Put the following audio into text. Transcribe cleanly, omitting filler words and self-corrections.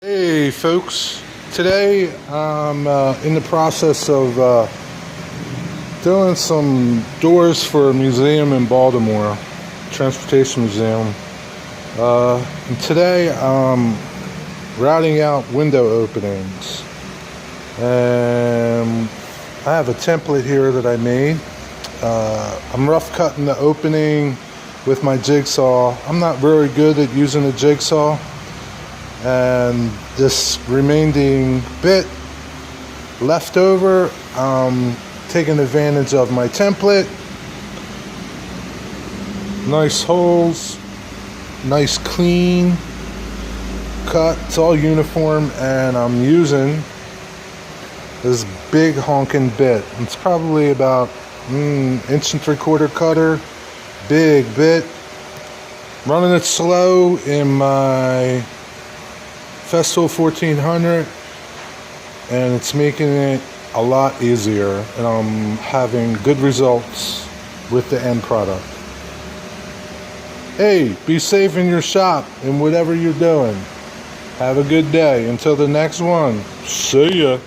Hey folks, today I'm in the process of doing some doors for a museum in Baltimore, Transportation Museum. And today I'm routing out window openings. And I have a template here that I made. I'm rough cutting the opening with my jigsaw. I'm not very good at using a jigsaw. And this remaining bit left over, taking advantage of my template. Nice holes, nice clean cut, it's all uniform, and I'm using this big honking bit. It's probably about 1 3/4 inch cutter, big bit. Running it slow in my festool 1400, and it's making it a lot easier, and I'm having good results with the end product. Hey, be safe in your shop and whatever you're doing. Have a good day. Until the next one, see ya.